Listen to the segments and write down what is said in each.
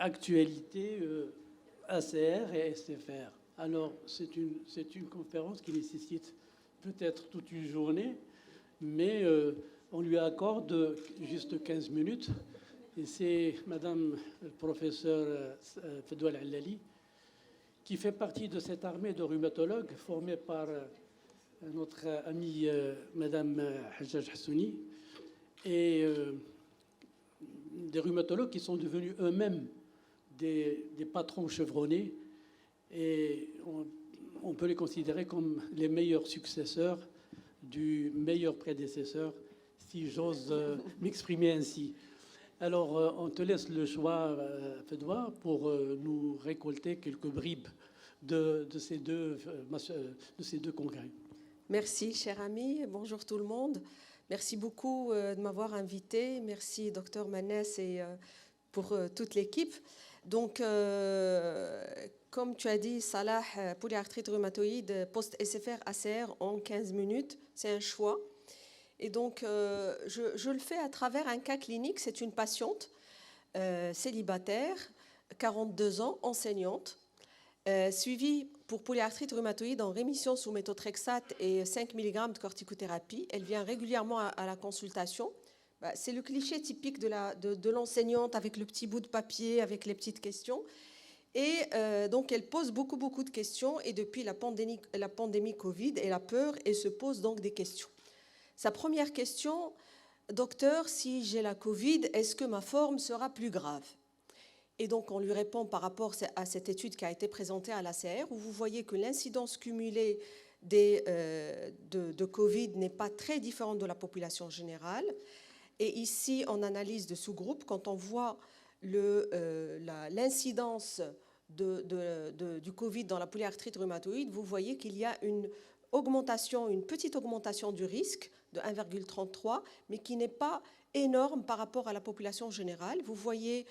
actualité ACR et SFR. Alors, c'est une conférence qui nécessite peut-être toute une journée, mais on lui accorde juste 15 minutes. Et c'est Madame le professeur Fedwa Al-Allali qui fait partie de cette armée de rhumatologues formée par notre amie Madame Hajjaj Hassouni et des rhumatologues qui sont devenus eux-mêmes des patrons chevronnés et on peut les considérer comme les meilleurs successeurs du meilleur prédécesseur, si j'ose m'exprimer ainsi. Alors, on te laisse le choix, Fedwa, pour nous récolter quelques bribes de ces deux congrès. Merci, cher ami. Bonjour tout le monde. Merci beaucoup de m'avoir invité. Merci, docteur Manès, et pour toute l'équipe. Donc, comme tu as dit, Salah, polyarthrite rhumatoïde, post-SFR-ACR en 15 minutes, c'est un choix. Et donc, je le fais à travers un cas clinique. C'est une patiente célibataire, 42 ans, enseignante, suivie pour polyarthrite rhumatoïde en rémission sous méthotrexate et 5 mg de corticothérapie. Elle vient régulièrement à la consultation. C'est le cliché typique de l'enseignante avec le petit bout de papier, avec les petites questions. Et donc, elle pose beaucoup de questions. Et depuis la pandémie Covid, elle a peur et se pose donc des questions. Sa première question, docteur, si j'ai la Covid, est-ce que ma forme sera plus grave? Et donc, on lui répond par rapport à cette étude qui a été présentée à l'ACR, où vous voyez que l'incidence cumulée de Covid n'est pas très différente de la population générale. Et ici, en analyse de sous-groupe, quand on voit l'incidence du Covid dans la polyarthrite rhumatoïde, vous voyez qu'il y a une petite augmentation du risque de 1,33, mais qui n'est pas énorme par rapport à la population générale. Vous voyez,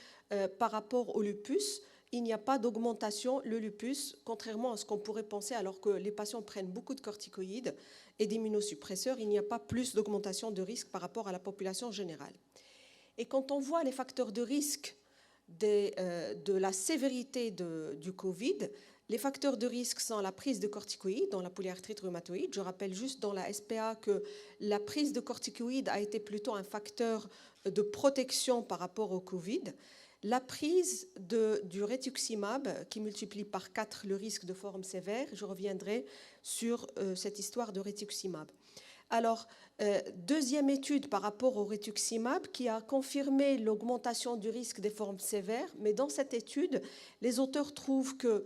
par rapport au lupus, il n'y a pas d'augmentation. Le lupus, contrairement à ce qu'on pourrait penser, alors que les patients prennent beaucoup de corticoïdes et d'immunosuppresseurs, il n'y a pas plus d'augmentation de risque par rapport à la population générale. Et quand on voit les facteurs de risque de la sévérité du Covid, les facteurs de risque sont la prise de corticoïdes dans la polyarthrite rhumatoïde. Je rappelle juste dans la SPA que la prise de corticoïdes a été plutôt un facteur de protection par rapport au Covid. La prise du rituximab qui multiplie par 4 le risque de forme sévère. Je reviendrai sur cette histoire de rituximab. Alors, deuxième étude par rapport au rituximab qui a confirmé l'augmentation du risque des formes sévères, mais dans cette étude, les auteurs trouvent que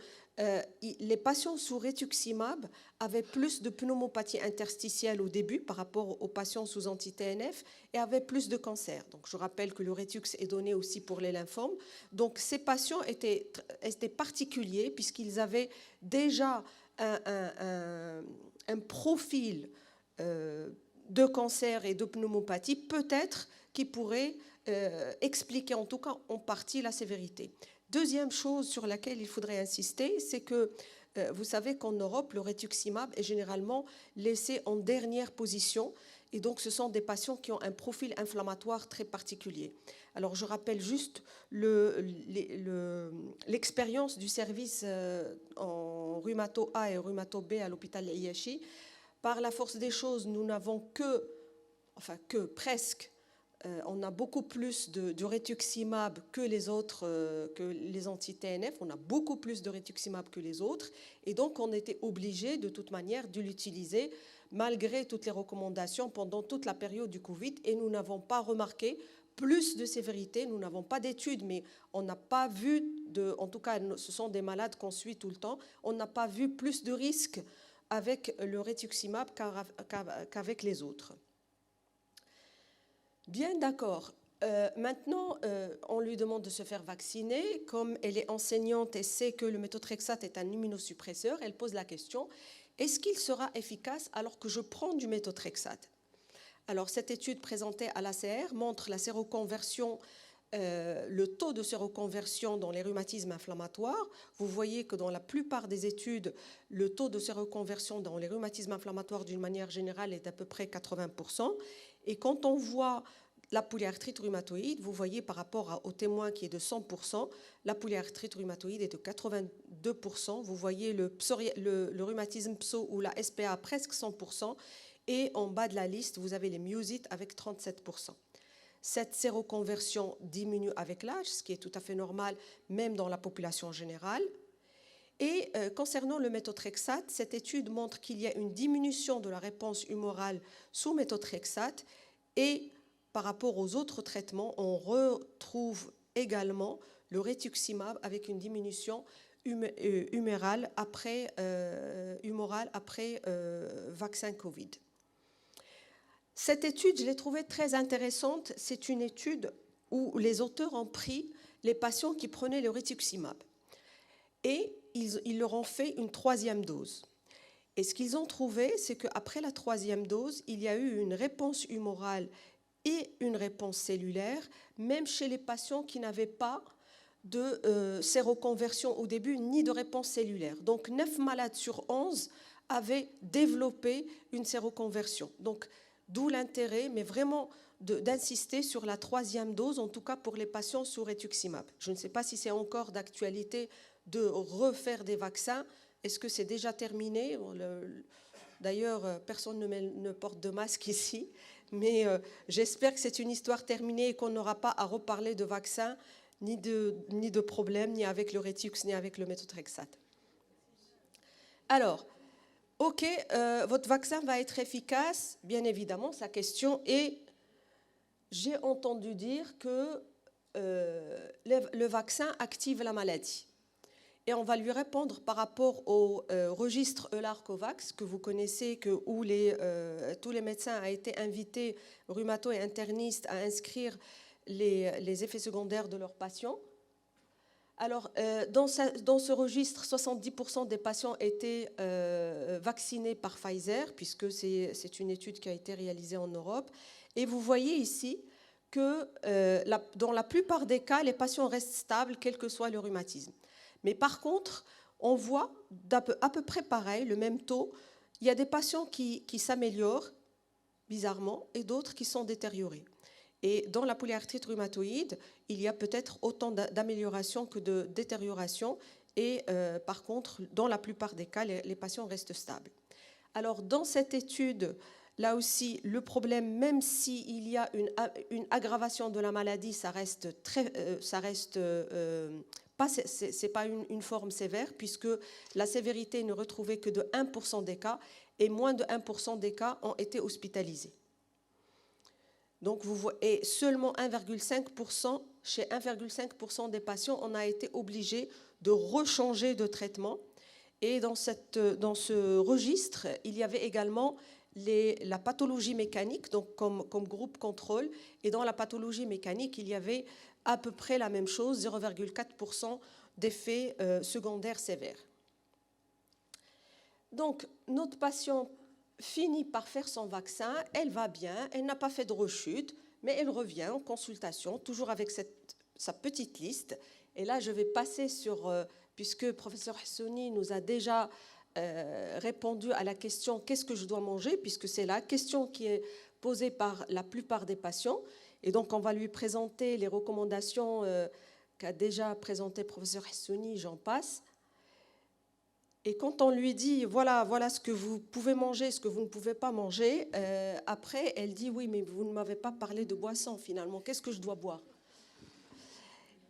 les patients sous rituximab avaient plus de pneumopathie interstitielle au début par rapport aux patients sous anti-TNF et avaient plus de cancer. Donc, je rappelle que le Ritux est donné aussi pour les lymphomes. Donc, ces patients étaient particuliers puisqu'ils avaient déjà un profil de cancer et de pneumopathie, peut-être qui pourrait expliquer en tout cas en partie la sévérité. Deuxième chose sur laquelle il faudrait insister, c'est que vous savez qu'en Europe, le rituximab est généralement laissé en dernière position et donc ce sont des patients qui ont un profil inflammatoire très particulier. Alors je rappelle juste l'expérience du service en rhumato A et rhumato B à l'hôpital IHI. Par la force des choses, nous n'avons presque, on a beaucoup plus de rituximab que les autres, que les anti-TNF, on a beaucoup plus de rituximab que les autres, et donc on était obligé de toute manière de l'utiliser malgré toutes les recommandations pendant toute la période du Covid, et nous n'avons pas remarqué plus de sévérité, nous n'avons pas d'études, mais on n'a pas vu, en tout cas ce sont des malades qu'on suit tout le temps, on n'a pas vu plus de risques avec le rituximab qu'avec les autres. Bien, d'accord. Maintenant, on lui demande de se faire vacciner. Comme elle est enseignante et sait que le méthotrexate est un immunosuppresseur, elle pose la question, est-ce qu'il sera efficace alors que je prends du méthotrexate? Alors, cette étude présentée à l'ACR montre la séroconversion, le taux de séroconversion dans les rhumatismes inflammatoires. Vous voyez que dans la plupart des études, le taux de séroconversion dans les rhumatismes inflammatoires d'une manière générale est à peu près 80%. Et quand on voit la polyarthrite rhumatoïde, vous voyez par rapport au témoin qui est de 100%, la polyarthrite rhumatoïde est de 82%. Vous voyez le rhumatisme pso ou la SPA à presque 100%. Et en bas de la liste, vous avez les myosites avec 37%. Cette séroconversion diminue avec l'âge, ce qui est tout à fait normal, même dans la population générale. Et concernant le méthotrexate, cette étude montre qu'il y a une diminution de la réponse humorale sous méthotrexate et par rapport aux autres traitements, on retrouve également le rituximab avec une diminution humorale après vaccin Covid. Cette étude, je l'ai trouvée très intéressante. C'est une étude où les auteurs ont pris les patients qui prenaient le rituximab et ils leur ont fait une 3e dose. Et ce qu'ils ont trouvé, c'est qu'après la 3e dose, il y a eu une réponse humorale et une réponse cellulaire, même chez les patients qui n'avaient pas de séroconversion au début, ni de réponse cellulaire. Donc 9 malades sur 11 avaient développé une séroconversion. Donc d'où l'intérêt, mais vraiment d'insister sur la 3e dose, en tout cas pour les patients sous rituximab. Je ne sais pas si c'est encore d'actualité de refaire des vaccins. Est-ce que c'est déjà terminé? D'ailleurs, personne ne porte de masque ici, mais j'espère que c'est une histoire terminée et qu'on n'aura pas à reparler de vaccins, ni de problèmes, ni avec le Retux, ni avec le méthotrexate. Alors, OK, votre vaccin va être efficace, bien évidemment, sa question est, j'ai entendu dire que le vaccin active la maladie. Et on va lui répondre par rapport au registre EULAR-COVAX que vous connaissez, où tous les médecins ont été invités, rhumato et internistes, à inscrire les effets secondaires de leurs patients. Alors, dans ce registre, 70% des patients étaient vaccinés par Pfizer, puisque c'est une étude qui a été réalisée en Europe. Et vous voyez ici que dans la plupart des cas, les patients restent stables, quel que soit le rhumatisme. Mais par contre, on voit à peu près pareil, le même taux. Il y a des patients qui s'améliorent, bizarrement, et d'autres qui sont détériorés. Et dans la polyarthrite rhumatoïde, il y a peut-être autant d'amélioration que de détérioration. Et par contre, dans la plupart des cas, les patients restent stables. Alors, dans cette étude, là aussi, le problème, même s'il y a une aggravation de la maladie, ça reste c'est pas une forme sévère, puisque la sévérité n'est retrouvée que de 1% des cas, et moins de 1% des cas ont été hospitalisés. Donc, et seulement 1,5%, chez 1,5% des patients, on a été obligé de rechanger de traitement. Et dans ce registre, il y avait également la pathologie mécanique, donc comme groupe contrôle. Et dans la pathologie mécanique, il y avait à peu près la même chose, 0,4% d'effets secondaires sévères. Donc, notre patient finit par faire son vaccin, elle va bien, elle n'a pas fait de rechute, mais elle revient en consultation, toujours avec sa petite liste. Et là, je vais passer sur, puisque le professeur Hassouni nous a déjà répondu à la question « Qu'est-ce que je dois manger ?», puisque c'est la question qui est posée par la plupart des patients. Et donc, on va lui présenter les recommandations qu'a déjà présentées le professeur Hassouni, j'en passe. Et quand on lui dit, voilà ce que vous pouvez manger, ce que vous ne pouvez pas manger, après, elle dit, oui, mais vous ne m'avez pas parlé de boisson, finalement. Qu'est-ce que je dois boire?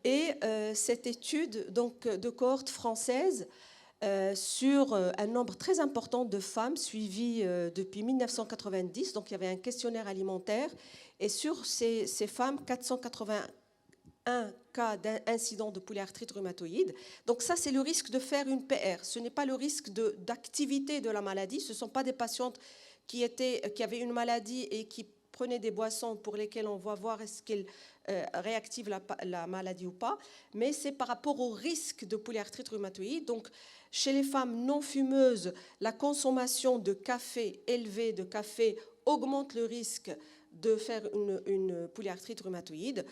Et cette étude donc, de cohorte française sur un nombre très important de femmes suivies depuis 1990, donc il y avait un questionnaire alimentaire, et sur ces femmes, 481 cas d'incident de polyarthrite rhumatoïde. Donc ça, c'est le risque de faire une PR. Ce n'est pas le risque d'activité de la maladie. Ce ne sont pas des patientes qui avaient une maladie et qui prenaient des boissons pour lesquelles on va voir est-ce qu'elles réactivent la maladie ou pas. Mais c'est par rapport au risque de polyarthrite rhumatoïde. Donc, chez les femmes non fumeuses, la consommation de café élevé, de café, augmente le risque de faire une polyarthrite rhumatoïde.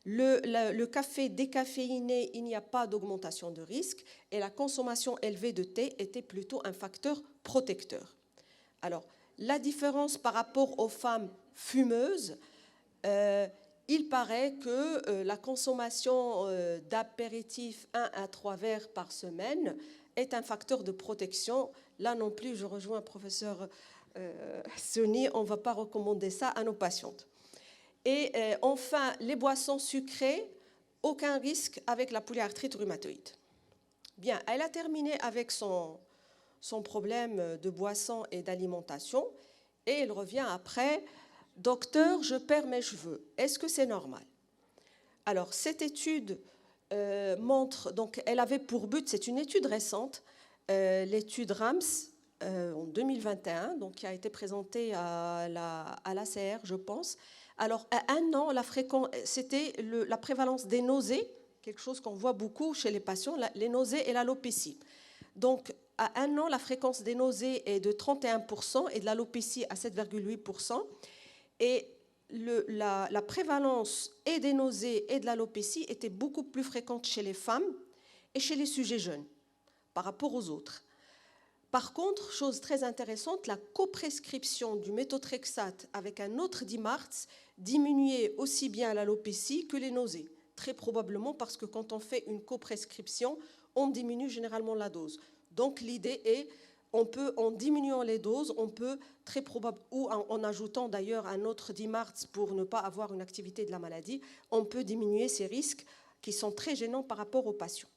Le café décaféiné, il n'y a pas d'augmentation de risque, et la consommation élevée de thé était plutôt un facteur protecteur. Alors, la différence par rapport aux femmes fumeuses, il paraît que la consommation d'apéritifs 1 à 3 verres par semaine est un facteur de protection. Là non plus, je rejoins le professeur Soni, on ne va pas recommander ça à nos patientes. Et enfin, les boissons sucrées, aucun risque avec la polyarthrite rhumatoïde. Bien, elle a terminé avec son problème de boisson et d'alimentation, et elle revient après. Docteur, je perds mes cheveux. Est-ce que c'est normal? Alors, cette étude montre, donc elle avait pour but, c'est une étude récente, l'étude RAMS en 2021, donc qui a été présentée à l'ACR, je pense. Alors, à 1 an, c'était la prévalence des nausées, quelque chose qu'on voit beaucoup chez les patients, les nausées et l'alopécie. Donc, à 1 an, la fréquence des nausées est de 31% et de l'alopécie à 7,8%. Et la prévalence et des nausées et de l'alopécie était beaucoup plus fréquente chez les femmes et chez les sujets jeunes par rapport aux autres. Par contre, chose très intéressante, la coprescription du méthotrexate avec un autre DMARDS diminuait aussi bien l'alopécie que les nausées. Très probablement parce que quand on fait une coprescription, on diminue généralement la dose. Donc l'idée est, en diminuant les doses, on peut très probablement, ou en ajoutant d'ailleurs un autre DMARDS pour ne pas avoir une activité de la maladie, on peut diminuer ces risques qui sont très gênants par rapport aux patients.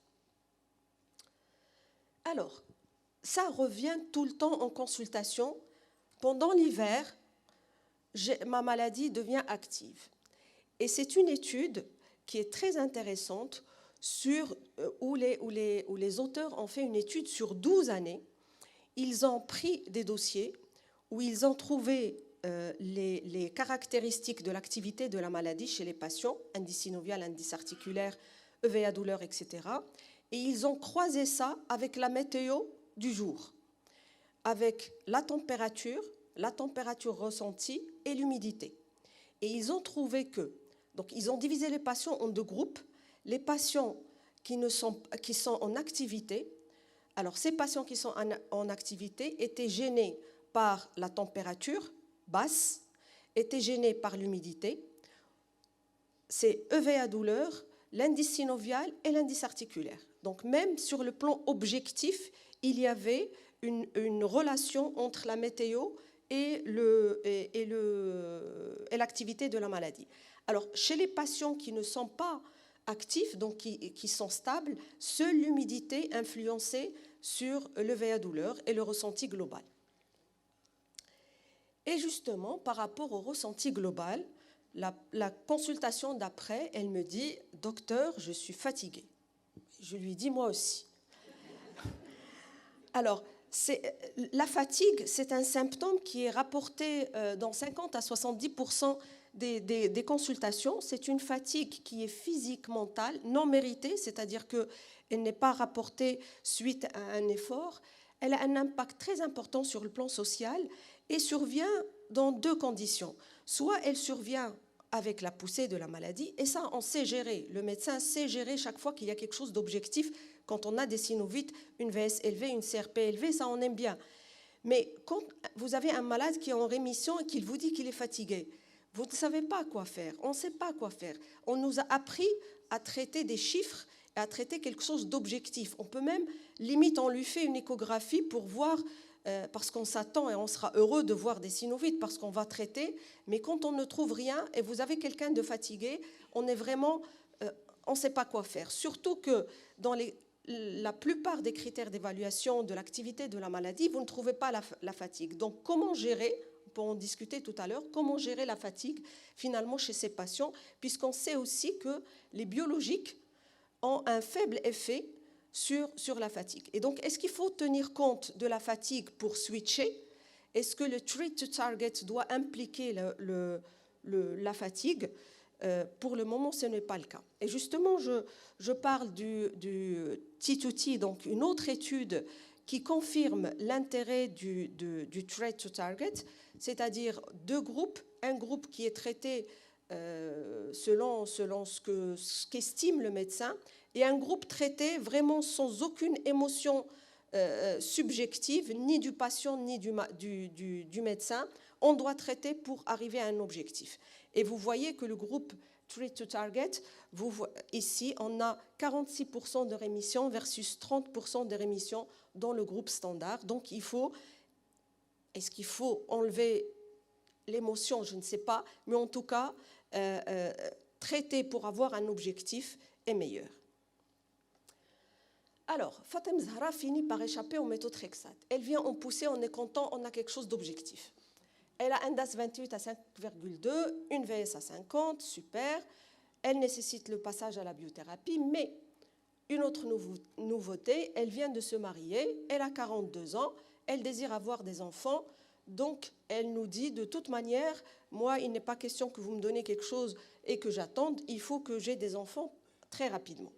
Alors, ça revient tout le temps en consultation. Pendant l'hiver, ma maladie devient active. Et c'est une étude qui est très intéressante où les auteurs ont fait une étude sur 12 années. Ils ont pris des dossiers où ils ont trouvé les caractéristiques de l'activité de la maladie chez les patients, indice synovial, indice articulaire, EVA douleur, etc. Et ils ont croisé ça avec la météo du jour, avec la température ressentie et l'humidité. Et ils ont trouvé que, donc ils ont divisé les patients en 2 groupes, les patients qui sont en activité. Alors ces patients qui sont en activité étaient gênés par la température basse, étaient gênés par l'humidité. C'est EVA douleur, l'indice synovial et l'indice articulaire. Donc même sur le plan objectif, il y avait une relation entre la météo et l'activité de la maladie. Alors, chez les patients qui ne sont pas actifs, donc qui sont stables, seule l'humidité influençait sur le VA douleur et le ressenti global. Et justement, par rapport au ressenti global, la consultation d'après, elle me dit « Docteur, je suis fatiguée ». Je lui dis « Moi aussi ». Alors, la fatigue, c'est un symptôme qui est rapporté dans 50 à 70% des consultations. C'est une fatigue qui est physique, mentale, non méritée, c'est-à-dire qu'elle n'est pas rapportée suite à un effort. Elle a un impact très important sur le plan social et survient dans 2 conditions. Soit elle survient avec la poussée de la maladie, et ça, on sait gérer. Le médecin sait gérer chaque fois qu'il y a quelque chose d'objectif. Quand on a des synovites, une VS élevée, une CRP élevée, ça on aime bien. Mais quand vous avez un malade qui est en rémission et qu'il vous dit qu'il est fatigué, vous ne savez pas quoi faire, on ne sait pas quoi faire. On nous a appris à traiter des chiffres et à traiter quelque chose d'objectif. On peut même, limite, on lui fait une échographie pour voir, parce qu'on s'attend et on sera heureux de voir des synovites parce qu'on va traiter, mais quand on ne trouve rien et vous avez quelqu'un de fatigué, on est vraiment, on ne sait pas quoi faire. Surtout que dans la plupart des critères d'évaluation de l'activité de la maladie, vous ne trouvez pas la fatigue. Donc, comment gérer, on peut en discuter tout à l'heure, comment gérer la fatigue finalement chez ces patients, puisqu'on sait aussi que les biologiques ont un faible effet sur la fatigue. Et donc, est-ce qu'il faut tenir compte de la fatigue pour switcher? Est-ce que le treat to target doit impliquer la fatigue? Pour le moment, ce n'est pas le cas. Et justement, je parle du T2T, donc une autre étude qui confirme l'intérêt du treat to target, c'est-à-dire 2 groupes, un groupe qui est traité selon ce qu'estime le médecin, et un groupe traité vraiment sans aucune émotion subjective, ni du patient, ni du médecin. On doit traiter pour arriver à un objectif. Et vous voyez que le groupe treat to target, ici, on a 46% de rémission versus 30% de rémission dans le groupe standard. Donc, est-ce qu'il faut enlever l'émotion? Je ne sais pas, mais en tout cas, traiter pour avoir un objectif est meilleur. Alors, Fatem Zahra finit par échapper au méthotrexate. Elle vient en poussée, on est content, on a quelque chose d'objectif. Elle a un DAS 28 à 5,2, une VS à 50, super. Elle nécessite le passage à la biothérapie, mais une autre nouveauté, elle vient de se marier, elle a 42 ans, elle désire avoir des enfants, donc elle nous dit de toute manière, moi, il n'est pas question que vous me donnez quelque chose et que j'attende, il faut que j'ai des enfants très rapidement.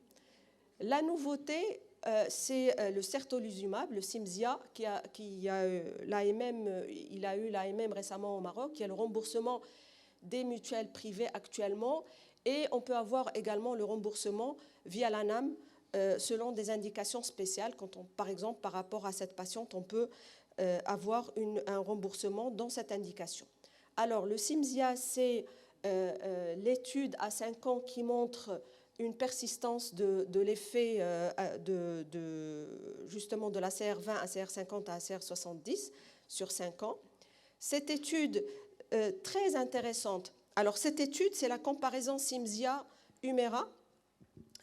La nouveauté, c'est le certolizumab, le Cimzia, qui a eu l'AMM récemment au Maroc, qui a le remboursement des mutuelles privées actuellement, et on peut avoir également le remboursement via l'ANAM selon des indications spéciales. Par exemple, par rapport à cette patiente, on peut avoir un remboursement dans cette indication. Alors, le Cimzia, c'est l'étude à 5 ans qui montre une persistance de l'effet justement de la CR20 à CR50 à CR70 sur 5 ans. Cette étude très intéressante. Alors, cette étude, c'est la comparaison Cimzia-Humira.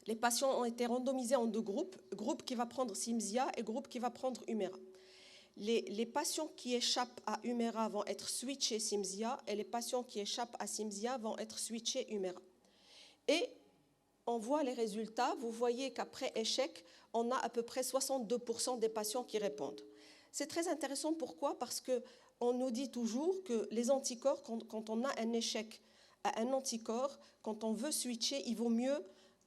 Les patients ont été randomisés en deux groupes, groupe qui va prendre Cimzia et groupe qui va prendre Humira. Les patients qui échappent à Humira vont être switchés Cimzia et les patients qui échappent à Cimzia vont être switchés Humira. Et on voit les résultats. Vous voyez qu'après échec, on a à peu près 62% des patients qui répondent. C'est très intéressant. Pourquoi? Parce qu'on nous dit toujours que les anticorps, quand on a un échec à un anticorps, quand on veut switcher, il vaut mieux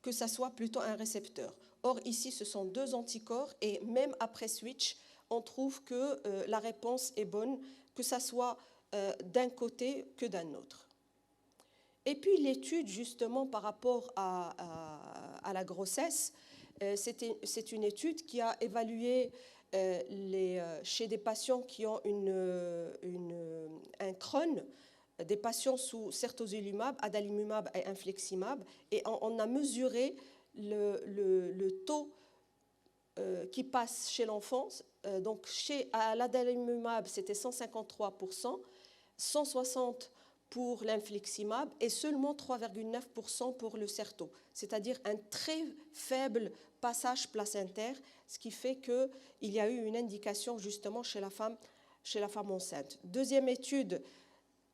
que ça soit plutôt un récepteur. Or, ici, ce sont deux anticorps et même après switch, on trouve que la réponse est bonne, que ça soit d'un côté que d'un autre. Et puis l'étude, justement, par rapport à la grossesse, c'est une étude qui a évalué chez des patients qui ont un Crohn, des patients sous certolizumab, adalimumab et infliximab, et on a mesuré le taux qui passe chez l'enfant. Donc, à l'adalimumab, c'était 153%, 160% pour l'infliximab et seulement 3,9% pour le certo, c'est-à-dire un très faible passage placentaire, ce qui fait qu'il y a eu une indication justement chez la femme enceinte. Deuxième étude,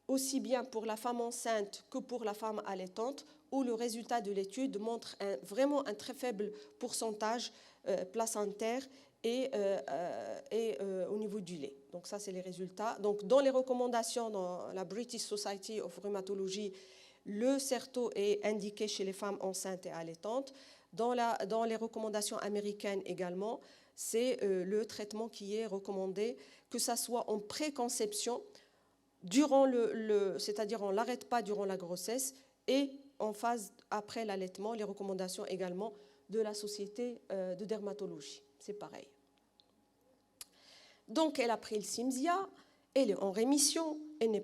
aussi bien pour la femme enceinte que pour la femme allaitante, où le résultat de l'étude montre vraiment un très faible pourcentage placentaire et au niveau du lait. Donc ça, c'est les résultats. Donc dans les recommandations, dans la British Society of Rheumatology, le certo est indiqué chez les femmes enceintes et allaitantes. Dans les recommandations américaines également, c'est le traitement qui est recommandé, que ça soit en préconception, c'est-à-dire on ne l'arrête pas durant la grossesse, et en phase après l'allaitement, les recommandations également de la Société de dermatologie. C'est pareil. Donc, elle a pris le Cimzia, elle est en rémission, elle n'est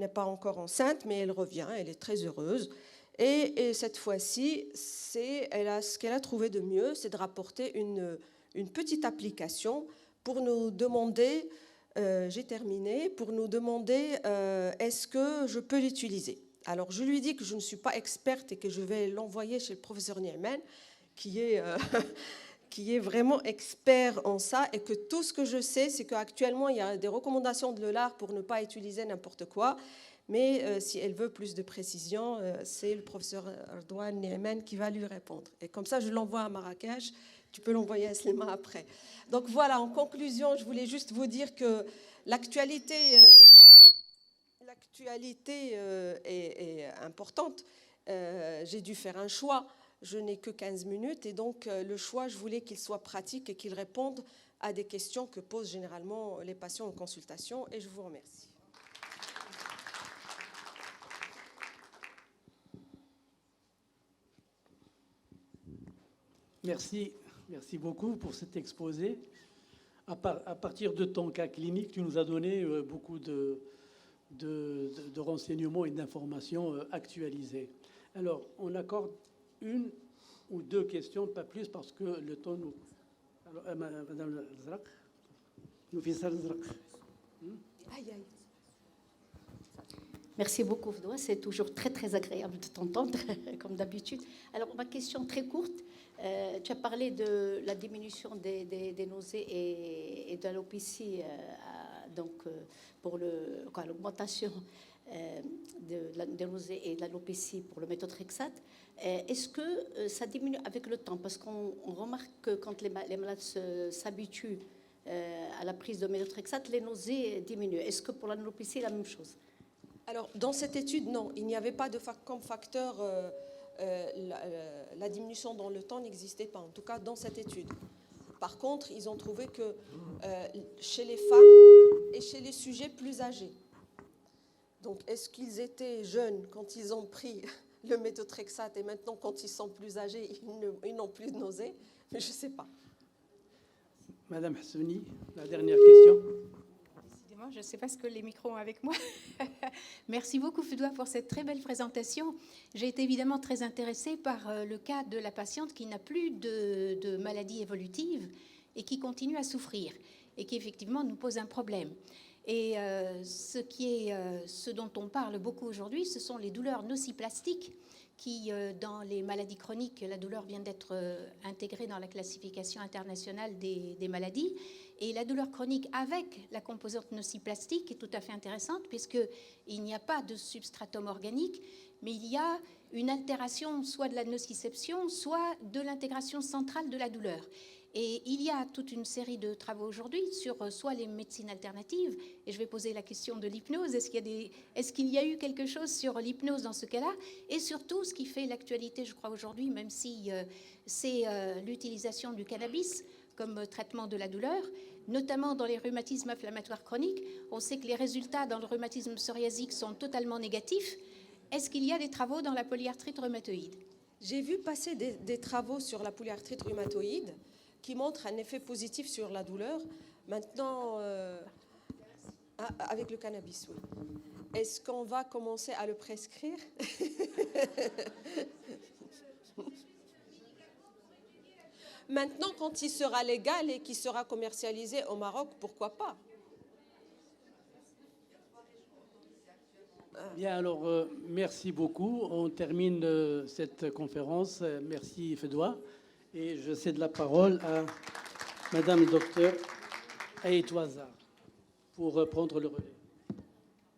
pas encore enceinte, mais elle revient, elle est très heureuse. Et cette fois-ci, ce qu'elle a trouvé de mieux, c'est de rapporter une petite application pour nous demander, j'ai terminé, pour nous demander est-ce que je peux l'utiliser. Alors, je lui dis que je ne suis pas experte et que je vais l'envoyer chez le professeur Nieman, qui est vraiment expert en ça, et que tout ce que je sais, c'est qu'actuellement, il y a des recommandations de l'EULAR pour ne pas utiliser n'importe quoi, mais si elle veut plus de précision, c'est le professeur Ardouane Nieman qui va lui répondre. Et comme ça, je l'envoie à Marrakech, tu peux l'envoyer à Slima après. Donc voilà, en conclusion, je voulais juste vous dire que l'actualité est importante. J'ai dû faire un choix. Je n'ai que 15 minutes et donc le choix, je voulais qu'il soit pratique et qu'il réponde à des questions que posent généralement les patients en consultation, et je vous remercie. Merci beaucoup pour cet exposé. À partir de ton cas clinique, tu nous as donné beaucoup de renseignements et d'informations actualisées. Alors, on accorde une ou deux questions, pas plus, parce que le temps nous... Alors, Madame Zrak, nous fait ça, Zrak. Aïe, aïe. Merci beaucoup, Fdoua. C'est toujours très, très agréable de t'entendre, comme d'habitude. Alors, ma question très courte. Tu as parlé de la diminution des nausées et de l'alopécie, pour l'augmentation des nausées et de l'alopécie pour le méthotrexate. Est-ce que ça diminue avec le temps? Parce qu'on remarque que quand les malades s'habituent à la prise de méthotrexate, les nausées diminuent. Est-ce que pour l'alopécie, c'est la même chose? Alors, dans cette étude, non, il n'y avait pas comme facteur, la diminution dans le temps n'existait pas, en tout cas dans cette étude. Par contre, ils ont trouvé que chez les femmes et chez les sujets plus âgés, donc est-ce qu'ils étaient jeunes quand ils ont pris le méthotrexate et maintenant quand ils sont plus âgés, ils n'ont plus de nausées? Mais je ne sais pas. Madame Hassouni, la dernière question. Je ne sais pas ce que les micros ont avec moi. Merci beaucoup, Fdoua, pour cette très belle présentation. J'ai été évidemment très intéressée par le cas de la patiente qui n'a plus de maladie évolutive et qui continue à souffrir et qui effectivement nous pose un problème. Et ce dont on parle beaucoup aujourd'hui, ce sont les douleurs nociplastiques qui, dans les maladies chroniques, la douleur vient d'être intégrée dans la classification internationale des maladies. Et la douleur chronique avec la composante nociplastique est tout à fait intéressante puisqu'il n'y a pas de substratum organique, mais il y a une altération soit de la nociception, soit de l'intégration centrale de la douleur. Et il y a toute une série de travaux aujourd'hui sur soit les médecines alternatives, et je vais poser la question de l'hypnose. Est-ce qu'il y a eu quelque chose sur l'hypnose dans ce cas-là? Et surtout, ce qui fait l'actualité, je crois, aujourd'hui, même si c'est l'utilisation du cannabis comme traitement de la douleur, notamment dans les rhumatismes inflammatoires chroniques. On sait que les résultats dans le rhumatisme psoriasique sont totalement négatifs. Est-ce qu'il y a des travaux dans la polyarthrite rhumatoïde? J'ai vu passer des travaux sur la polyarthrite rhumatoïde qui montrent un effet positif sur la douleur. Maintenant, avec le cannabis, oui. Est-ce qu'on va commencer à le prescrire? Maintenant, quand il sera légal et qu'il sera commercialisé au Maroc, pourquoi pas? Bien, alors, merci beaucoup. On termine cette conférence. Merci, Fdoua. Et je cède la parole à Madame le docteur Aït Ouazar pour prendre le relais.